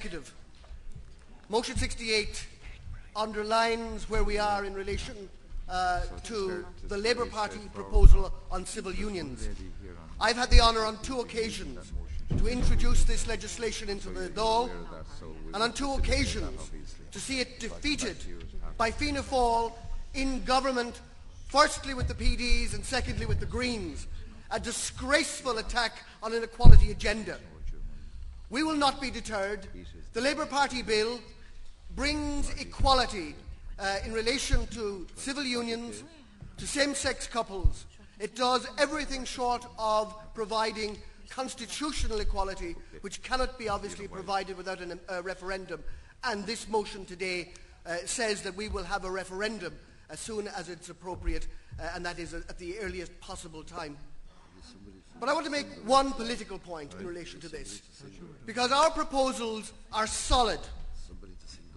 Executive. Motion 68 underlines where we are in relation to the Labour Party proposal on civil unions. I've had the honour on 2 occasions to introduce this legislation into the Dáil, and on 2 occasions to see it defeated by Fianna Fáil in government, firstly with the PDs and secondly with the Greens. A disgraceful attack on an equality agenda. We will not be deterred. The Labour Party bill brings equality in relation to civil unions, to same-sex couples. It does everything short of providing constitutional equality, which cannot be obviously provided without a referendum. And this motion today says that we will have a referendum as soon as it's appropriate, and that is at the earliest possible time. But I want to make one political point in relation to this, because our proposals are solid.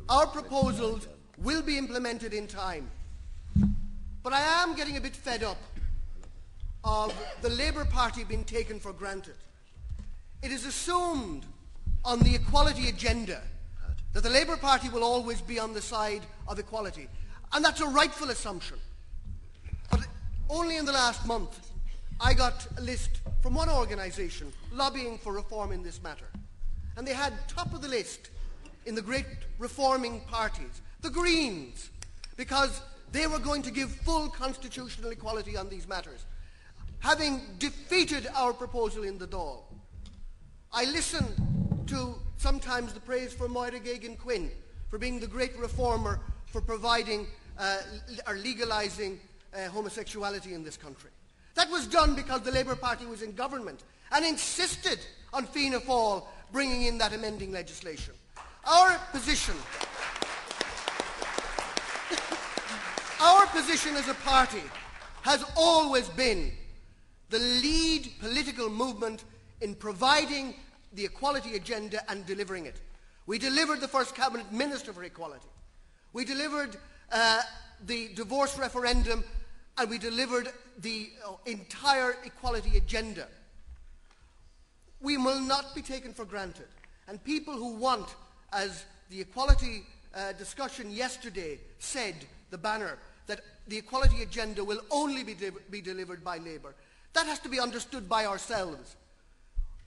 Our proposals will be implemented in time. But I am getting a bit fed up of the Labour Party being taken for granted. It is assumed on the equality agenda that the Labour Party will always be on the side of equality. And that's a rightful assumption. But only in the last month, I got a list from one organisation lobbying for reform in this matter. And they had top of the list in the great reforming parties, the Greens, because they were going to give full constitutional equality on these matters, having defeated our proposal in the Dáil. I listen to sometimes the praise for Moira Gagan Quinn for being the great reformer for providing or legalising homosexuality in this country. That was done because the Labour Party was in government and insisted on Fianna Fáil bringing in that amending legislation. Our position as a party has always been the lead political movement in providing the equality agenda and delivering it. We delivered the first Cabinet Minister for Equality. We delivered the divorce referendum, and we delivered the entire equality agenda. We will not be taken for granted. And people who want, as the equality discussion yesterday said, the banner, that the equality agenda will only be delivered by Labour, that has to be understood by ourselves.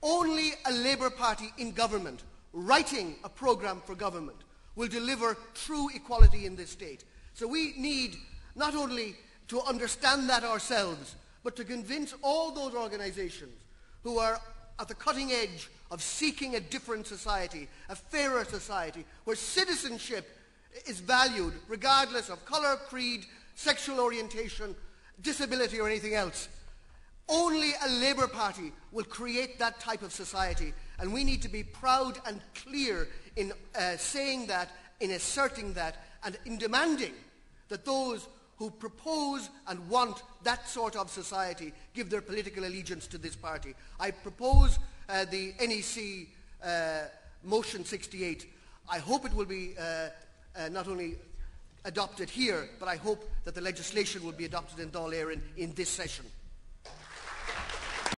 Only a Labour Party in government, writing a programme for government, will deliver true equality in this state. So we need not only to understand that ourselves, but to convince all those organisations who are at the cutting edge of seeking a different society, a fairer society, where citizenship is valued regardless of colour, creed, sexual orientation, disability or anything else. Only a Labour Party will create that type of society, and we need to be proud and clear in saying that, in asserting that, and in demanding that those who propose and want that sort of society give their political allegiance to this party. I propose the NEC Motion 68. I hope it will be not only adopted here, but I hope that the legislation will be adopted in Dáil Éireann in this session.